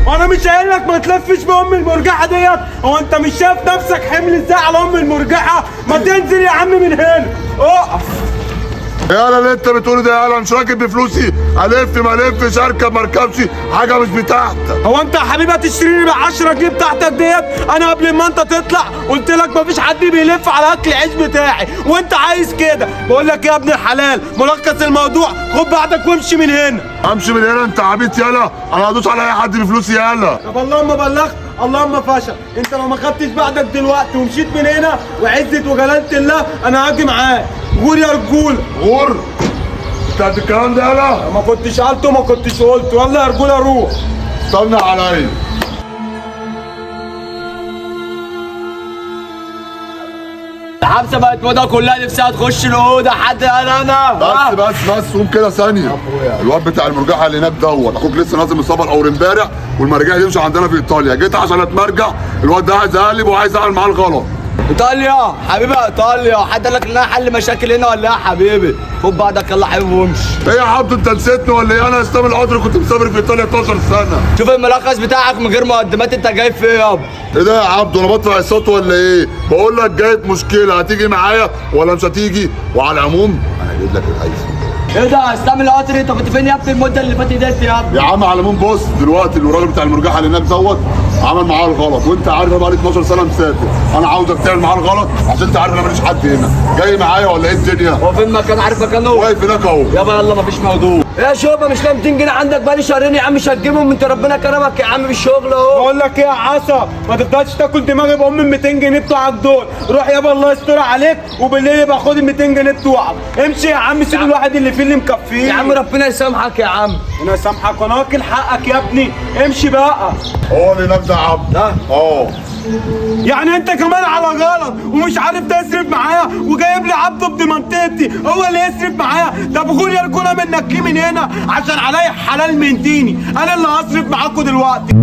وانا مش قايل لك ما تلفش بام المرجحه ديت؟ هو انت مش شايف نفسك حمل ازاي على ام المرجحه؟ ما تنزل يا عم من هنا، اقف. يالا اللي انت بتقوله ده يالا، مش راكب بفلوسي، الف ما الفش اركب ما اركبش، حاجه مش بتاعتك. هو انت يا حبيبي هتشتريني ب 10 جنيه بتاعتك ديت؟ انا قبل ما انت تطلع قلت لك مفيش حد بيلف على اكل العيش بتاعي، وانت عايز كده. بقول لك يا ابن الحلال، ملخص الموضوع خد بعضك وامشي من هنا. امشي من هنا؟ انت عبيط يالا، انا هدوس على اي حد بفلوسي يالا. طب اللهم بلغت اللهم فشل. انت لو ما خدتش بعضك دلوقتي ومشيت من هنا وعزة وجلالة الله انا هاجي معاك. غور يا رجوله. غور؟ انت قد الكلام ده يالا؟ ما كنتش قلته ما كنتش قلت. يلا يا رجوله روح. استنى عليا. الحبسه بقت موضه كلها نفسها تخش الاوضه حد قال انا. بس قوم كده ثانيه. الواد بتاع المرجحه اللي هناك دوت اخوك لسه نازل من سفر اول امبارح، والمرجحه دي مش عندنا في ايطاليا. جيت عشان اتمرجع، الواد ده عايز اقلب وعايز اعمل معاه الغلط. ايطاليا حبيبي، ايطاليا حد قال لك ان انا حل مشاكل هنا ولا ايه يا حبيبي؟ خد بعضك يلا حبيبي وامشي. ايه يا عبد انت نسيتني ولا ايه؟ انا اسلام القدر كنت مسافر في ايطاليا 12 سنه. شوف الملخص بتاعك من غير مقدمات، انت جاي في ايه يابا؟ ايه ده يا عبد، انا بدفع الصوت ولا ايه؟ بقول لك جاي في مشكله، هتيجي معايا ولا مش هتيجي؟ وعلى العموم انا هجيب لك الهيفا. ايه ده اسلام القطري؟ انت كنت فين يا ابني المده اللي فاتت ديت يا ابني؟ يا عم على العموم بص، دلوقتي الراجل بتاع المرجحه اللي هناك دوت عمل معاه الغلط، وانت عارف انا بقالي 12 سنه مسافر، انا عاوزك تعمل معاه الغلط عشان انت عارف انا ماليش حد هنا. جاي معايا ولا ايه الدنيا؟ هو فين مكان عارف مكانه؟ واقف هناك اهو. يابا يلا مفيش موضوع. يا شوبه مش لاقي 200 جنيه عندك بقالي شهرين يا عم، مش هتجيبهم؟ انت ربنا كرمك يا عم بالشغل اهو. بقول لك ايه يا عصا، ما تفضلش تاكل دماغي بام ال 200 جنيه بتوعك دول. روح يابا الله يستر عليك، وبالليل يبقى خد ال 200 جنيه بتوعك. امشي يا عم، سيب الواحد اللي فيه اللي مكفيه. يا عم ربنا يسامحك يا عم. انا اسامحك وانا واكل حقك يا ابني. امشي بقى. هو اللي هناك ده عبد. اه يعني انت كمان على غلط ومش عارف تصرف معايا، وجايب لي عبد ابن منطقتي هو اللي يصرف معايا؟ ده بقول يا رجوله منك من هنا عشان عليا حلال من ديني. انا اللي هصرف معاكوا دلوقتي.